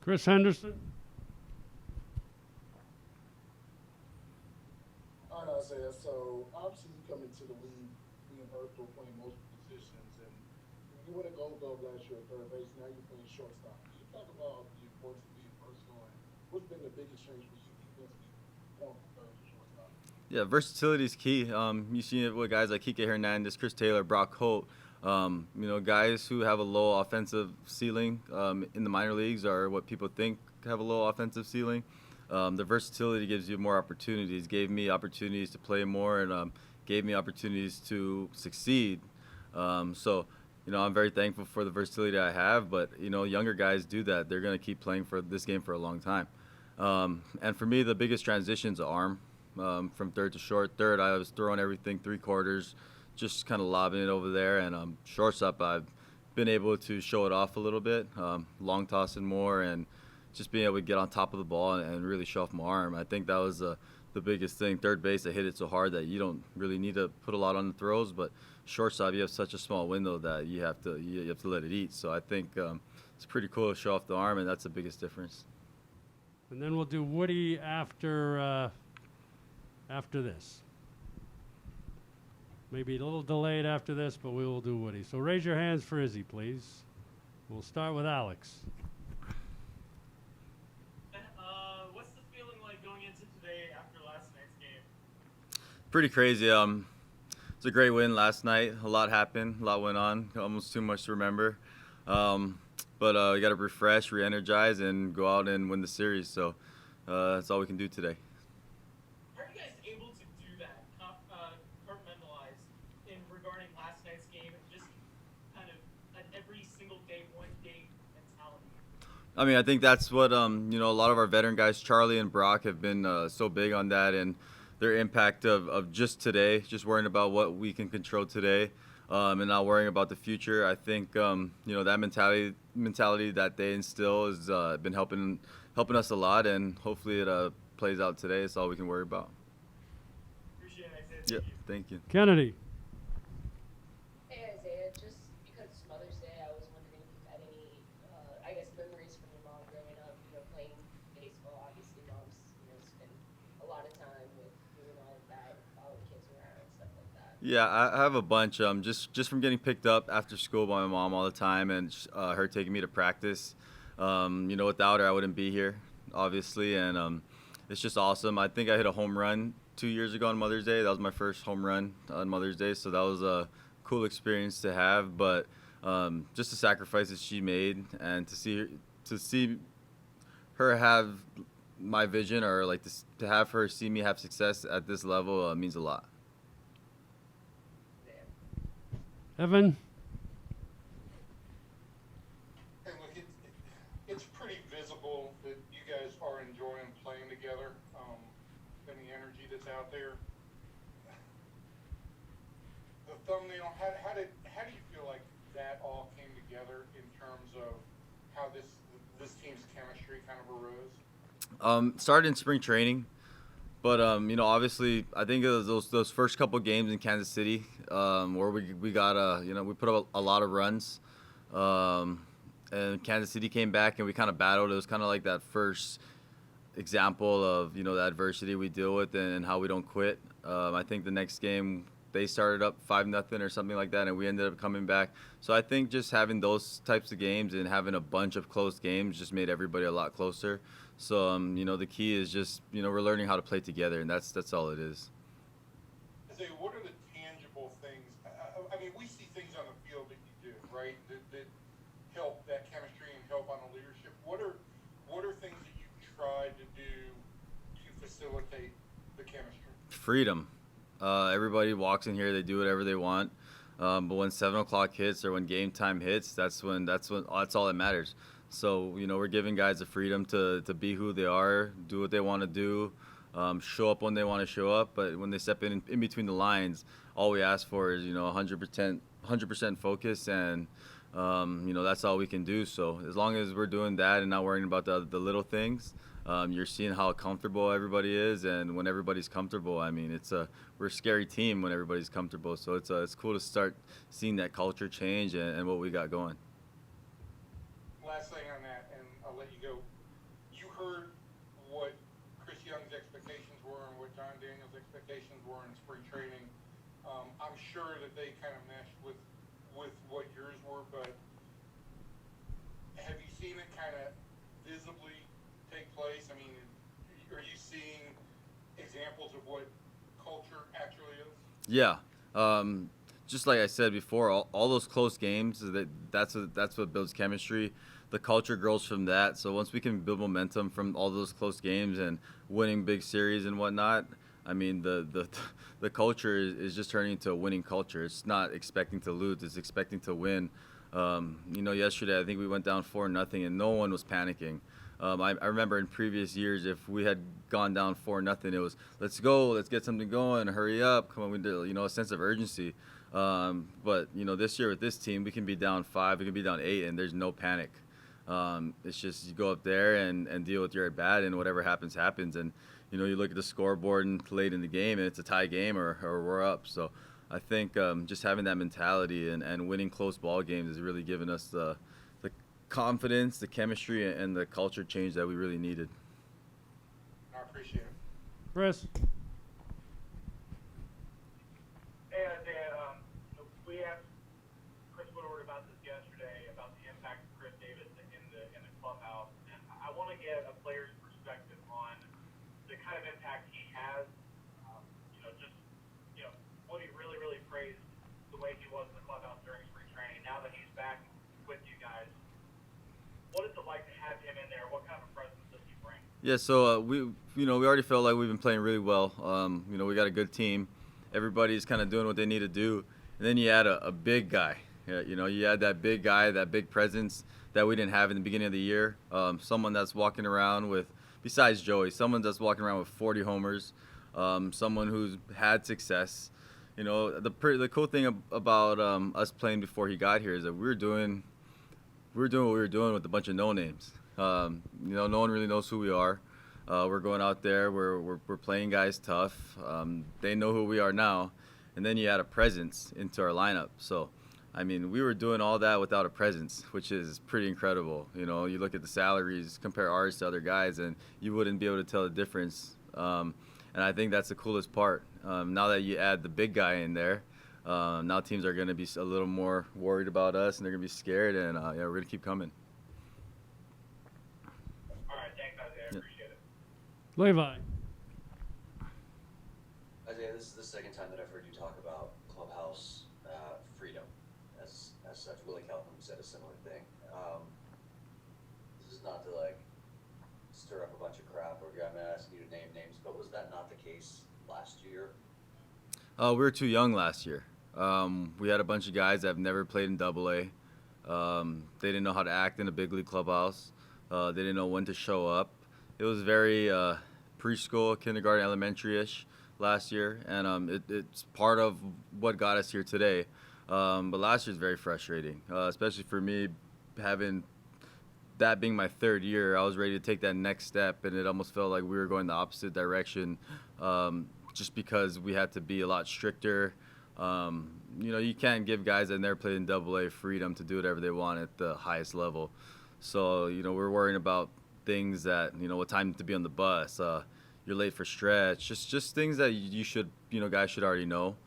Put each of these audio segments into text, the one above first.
Chris Henderson. All right, Isaiah. So obviously you come into the league being versatile, playing multiple positions, and you won a Gold Glove last year at third base. Now you're playing shortstop. Can you talk about the importance of being versatile and what's been the biggest change for you defensively going from third to shortstop? Yeah, versatility is key. You see it with guys like Kike Hernandez, Chris Taylor, Brock Holt. Guys who have a low offensive ceiling in the minor leagues are what people think have a low offensive ceiling. The versatility gives you more opportunities. Gave me opportunities to play more and gave me opportunities to succeed. I'm very thankful for the versatility I have. But younger guys do that. They're going to keep playing for this game for a long time. And for me, the biggest transition is arm. From third to short. Third, I was throwing everything 3/4, just kind of lobbing it over there. And shortstop, I've been able to show it off a little bit, long tossing more, and just being able to get on top of the ball and really show off my arm. I think that was the biggest thing. Third base, I hit it so hard that you don't really need to put a lot on the throws, but shortstop, you have such a small window that you have to let it eat. So I think it's pretty cool to show off the arm, and that's the biggest difference. And then we'll do Woody after this. Maybe a little delayed after this, but we will do Woody. So raise your hands for Izzy, please. We'll start with Alex. What's the feeling like going into today after last night's game? Pretty crazy. It's a great win last night. A lot happened. A lot went on. Almost too much to remember. But we got to refresh, re-energize, and go out and win the series. So that's all we can do today. How are you guys able to do that, compartmentalize in regarding last night's game and just kind of an every single day, one day mentality? I mean, I think that's what a lot of our veteran guys, Charlie and Brock, have been so big on that, and their impact of just today, just worrying about what we can control today, and not worrying about the future. I think that mentality that they instill has been helping us a lot, and hopefully it plays out today. It's all we can worry about. Appreciate it, Isaiah. Yeah, thank you. Kennedy. Hey Isaiah, just because it's Mother's Day, I was wondering if you had any, memories from your mom growing up, playing baseball. Obviously, moms, spend a lot of time with doing all of that, following kids around and stuff like that. Yeah, I have a bunch. Just from getting picked up after school by my mom all the time, and her taking me to practice. Without her, I wouldn't be here, obviously, and it's just awesome. I think I hit a home run 2 years ago on Mother's Day. That was my first home run on Mother's Day, so that was a cool experience to have. But just the sacrifices she made, and to see her have my vision, or like to have her see me have success at this level means a lot. Evan. Hey, look, it's pretty visible that you guys are enjoying playing together, and the energy that's out there. The thumbnail, how do you feel like that all came together in terms of how this team's chemistry kind of arose? Started in spring training, but obviously, I think it was those first couple games in Kansas City where we got we put up a lot of runs, and Kansas City came back and we kind of battled. It was kind of like that first example of the adversity we deal with and how we don't quit. I think the next game they started up 5-0 or something like that, and we ended up coming back. So I think just having those types of games and having a bunch of close games just made everybody a lot closer. So the key is just we're learning how to play together, and that's all it is. Isaiah, what are the tangible things? I mean, we see things on the field that you do, right? That help that chemistry and help on the leadership. What are things that you tried to do to facilitate the chemistry? Freedom. Everybody walks in here, they do whatever they want. But when 7 o'clock hits or when game time hits, that's all that matters. So we're giving guys the freedom to be who they are, do what they want to do, show up when they want to show up. But when they step in between the lines, all we ask for is 100% focus, and that's all we can do. So as long as we're doing that and not worrying about the little things, you're seeing how comfortable everybody is, and when everybody's comfortable, I mean, we're a scary team when everybody's comfortable. So it's cool to start seeing that culture change and what we got going. Last thing on that, and I'll let you go. heard what Chris Young's expectations were and what John Daniels' expectations were in spring training. I'm sure that they kind of meshed with what yours were, but have you seen it kind of visibly take place? I mean, are you seeing examples of what culture actually is? Yeah. Just like I said before, all those close games, that's what builds chemistry. The culture grows from that. So once we can build momentum from all those close games and winning big series and whatnot, I mean, the culture is just turning into a winning culture. It's not expecting to lose. It's expecting to win. Yesterday I think we went down 4-0 and no one was panicking. I remember in previous years, if we had gone down 4-0, it was, let's go, let's get something going, hurry up, come on, we did, a sense of urgency. But this year with this team, we can be down 5, we can be down 8, and there's no panic. It's just you go up there and deal with your at bat, and whatever happens, happens. And you look at the scoreboard and late in the game, and it's a tie game or we're up. So I think just having that mentality and winning close ball games has really given us the confidence, the chemistry, and the culture change that we really needed. I appreciate it. Chris. Hey, Isiah, we asked Chris Woodward about this yesterday, about the impact of Chris Davis in the clubhouse, and I want to get a player's perspective on the kind of impact he has. Woody really praised the way he was in the clubhouse during spring training. Now that he's back with you guys, what is it like to have him in there? What kind of presence does he bring? Yeah, so we already felt like we've been playing really well. We got a good team. Everybody's kind of doing what they need to do. And then you add a big guy. You add that big guy, that big presence that we didn't have in the beginning of the year. Someone that's walking around with, besides Joey, someone that's walking around with 40 homers. Someone who's had success. The cool thing about us playing before he got here is that we were doing what we were doing with a bunch of no names. No one really knows who we are. We're going out there. We're playing guys tough. They know who we are now, and then you add a presence into our lineup. So, I mean, we were doing all that without a presence, which is pretty incredible. You look at the salaries, compare ours to other guys, and you wouldn't be able to tell the difference. And I think that's the coolest part. Now that you add the big guy in there, now teams are going to be a little more worried about us, and they're going to be scared, and we're going to keep coming. All right, thanks, Isiah. I appreciate it. Levi. Isiah, this is the second time that I've heard you talk about clubhouse freedom as such. Willie Calhoun said a similar thing. This is not to stir up a bunch of crap, or I'm not asking you to name names, but was that not the case last year? We were too young last year. We had a bunch of guys that have never played in AA. They didn't know how to act in a big league clubhouse. They didn't know when to show up. It was very preschool, kindergarten, elementary-ish last year, and it's part of what got us here today. But last year was very frustrating, especially for me, having that being my third year. I was ready to take that next step, and it almost felt like we were going the opposite direction, just because we had to be a lot stricter. You can't give guys that never played in AA freedom to do whatever they want at the highest level. So, we're worrying about things that, what time to be on the bus, you're late for stretch, just things that you should, guys should already know.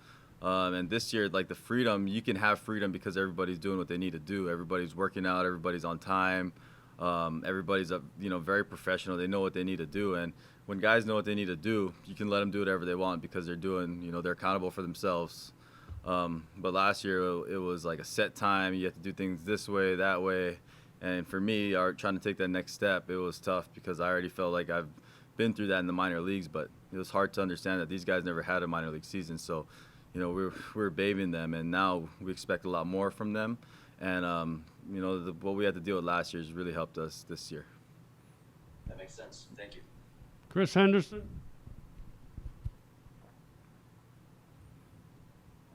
And this year, the freedom, you can have freedom because everybody's doing what they need to do. Everybody's working out, everybody's on time. Everybody's very professional. They know what they need to do, and when guys know what they need to do, you can let them do whatever they want because they're doing, they're accountable for themselves. But last year it was like a set time. You have to do things this way, that way, and for me, trying to take that next step, it was tough because I already felt like I've been through that in the minor leagues, but it was hard to understand that these guys never had a minor league season. So, we were babying them, and now we expect a lot more from them. And what we had to deal with last year has really helped us this year. That makes sense. Thank you. Chris Henderson.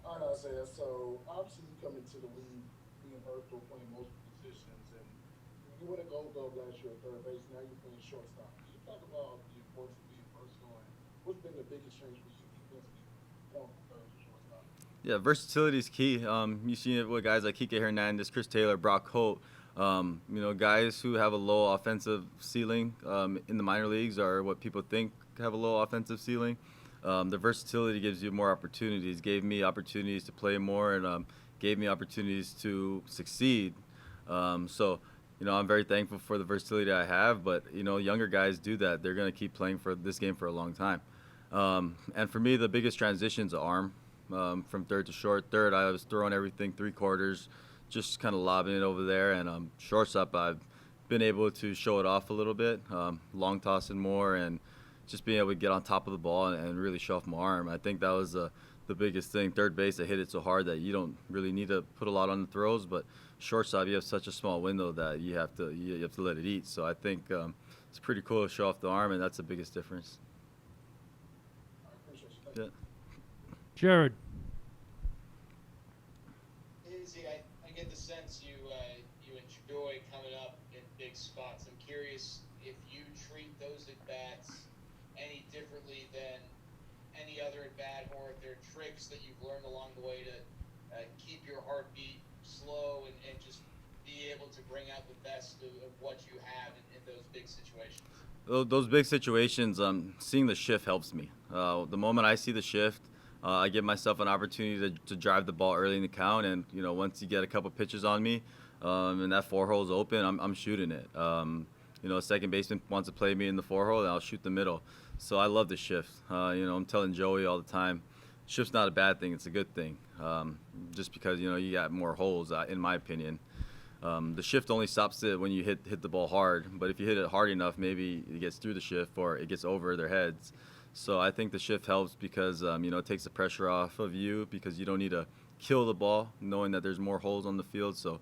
All right, Isiah. So obviously you come into the league being versatile, playing multiple positions, and you won a Gold Glove last year at third base. Now you're playing shortstop. Can you talk about the importance of being versatile and what's been the biggest change for you defensively going from third to shortstop? Yeah, versatility is key. You see it with guys like Kike Hernandez, Chris Taylor, Brock Holt. Guys who have a low offensive ceiling in the minor leagues are what people think have a low offensive ceiling. The versatility gives you more opportunities, gave me opportunities to play more, and gave me opportunities to succeed. I'm very thankful for the versatility I have, but, younger guys do that. They're going to keep playing for this game for a long time. And for me, the biggest transition is arm, from third to short. Third, I was throwing everything 3/4, just kind of lobbing it over there. And shortstop, I've been able to show it off a little bit, long tossing more, and just being able to get on top of the ball and really show off my arm. I think that was the biggest thing. Third base, I hit it so hard that you don't really need to put a lot on the throws, but shortstop, you have such a small window that you have to let it eat. So I think it's pretty cool to show off the arm, and that's the biggest difference. I appreciate you. Thank you. Yeah. Jared. Izzy, I get the sense you enjoy coming up in big spots. I'm curious if you treat those at bats any differently than any other at bat, or if there are tricks that you've learned along the way to keep your heartbeat slow and just be able to bring out the best of what you have in those big situations. Those big situations, seeing the shift helps me. The moment I see the shift, I give myself an opportunity to drive the ball early in the count, and once you get a couple pitches on me, and that 4-hole's open, I'm shooting it. A second baseman wants to play me in the 4-hole, and I'll shoot the middle. So I love the shift. I'm telling Joey all the time, shift's not a bad thing; it's a good thing. Just because you got more holes, in my opinion. The shift only stops it when you hit the ball hard, but if you hit it hard enough, maybe it gets through the shift or it gets over their heads. So I think the shift helps because it takes the pressure off of you, because you don't need to kill the ball knowing that there's more holes on the field. So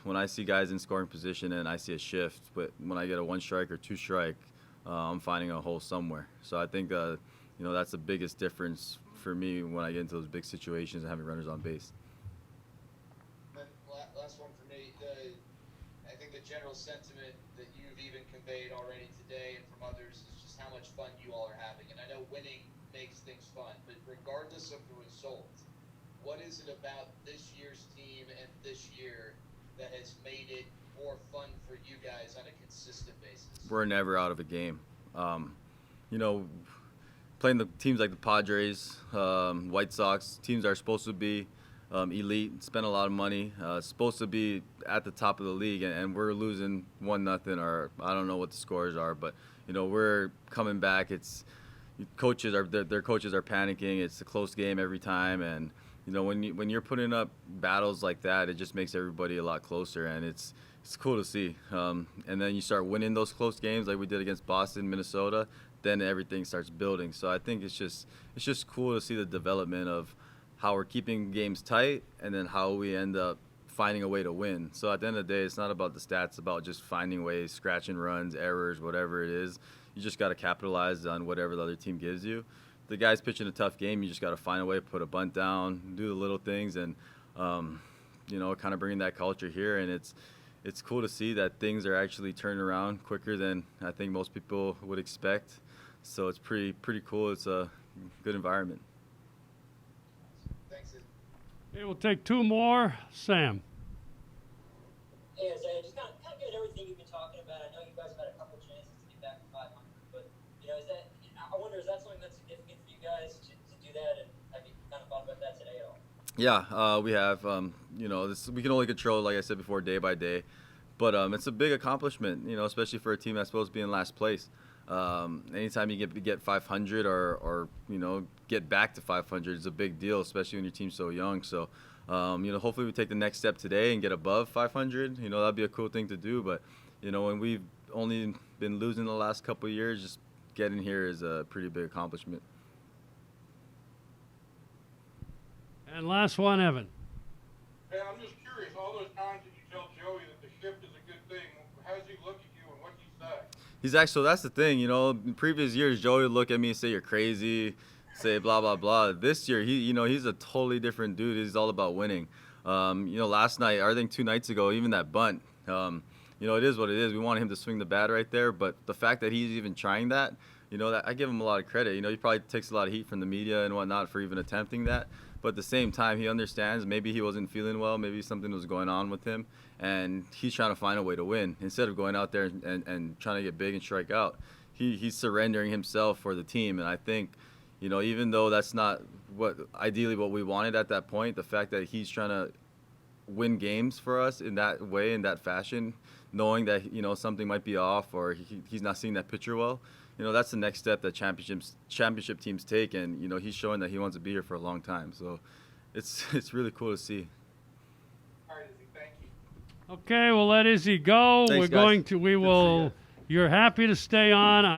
when I see guys in scoring position and I see a shift, but when I get a 1-strike or 2-strike, I'm finding a hole somewhere. So I think that's the biggest difference for me when I get into those big situations and having runners on base. Last one for me. I think the general sentiment that you've even conveyed already today and from others is just how much fun you all are having. And I know winning makes things fun, but regardless of the result, what is it about this year's team and this year that has made it more fun for you guys on a consistent basis? We're never out of a game. Playing the teams like the Padres, White Sox, teams that are supposed to be elite, spend a lot of money, supposed to be at the top of the league, and we're losing 1-0, or I don't know what the scores are, but we're coming back. It's their coaches are panicking. It's a close game every time, and when you're putting up battles like that, it just makes everybody a lot closer, and it's cool to see. And then you start winning those close games like we did against Boston, Minnesota, then everything starts building. So I think it's just cool to see the development of how we're keeping games tight, and then how we end up finding a way to win. So at the end of the day, it's not about the stats, it's about just finding ways, scratching runs, errors, whatever it is. You just got to capitalize on whatever the other team gives you. The guy's pitching a tough game, you just got to find a way to put a bunt down, do the little things, and kind of bringing that culture here. And it's cool to see that things are actually turning around quicker than I think most people would expect. So it's pretty cool. It's a good environment. Thanks. Okay, we'll take 2 more. Sam. Hey, Isiah, just kind of given everything you've been talking about, I know you guys have had a couple chances to get back to 500, but I wonder, is that something that's significant for you guys to do that, and have you kind of thought about that today at all? Yeah, we have. We can only control, like I said before, day by day, but it's a big accomplishment. Especially for a team that's supposed to be in last place. Anytime you get 500 or get back to 500 is a big deal, especially when your team's so young. So, hopefully we take the next step today and get above 500. That'd be a cool thing to do. But, when we've only been losing the last couple of years, just getting here is a pretty big accomplishment. And last one, Evan. Hey, I'm just curious, all those times that you tell Joey that the shift is a good thing, how does he look at you and what do you say? He's actually, so that's the thing, in previous years, Joey would look at me and say, you're crazy, say blah, blah, blah. This year, he's a totally different dude. He's all about winning. Last night, or I think 2 nights ago, even that bunt, it is what it is. We wanted him to swing the bat right there, but the fact that he's even trying that that I give him a lot of credit. He probably takes a lot of heat from the media and whatnot for even attempting that. But at the same time, he understands maybe he wasn't feeling well, maybe something was going on with him, and he's trying to find a way to win. Instead of going out there and trying to get big and strike out, he's surrendering himself for the team. And I think, even though that's not ideally what we wanted at that point, the fact that he's trying to win games for us in that way, in that fashion, knowing that something might be off or he's not seeing that picture well, that's the next step that championship teams take, and he's showing that he wants to be here for a long time. So it's really cool to see. All right, Izzy, thank you. Okay, we'll let Izzy go. Thanks, We're guys. going to. We Good to see will. ya. You're happy to stay on.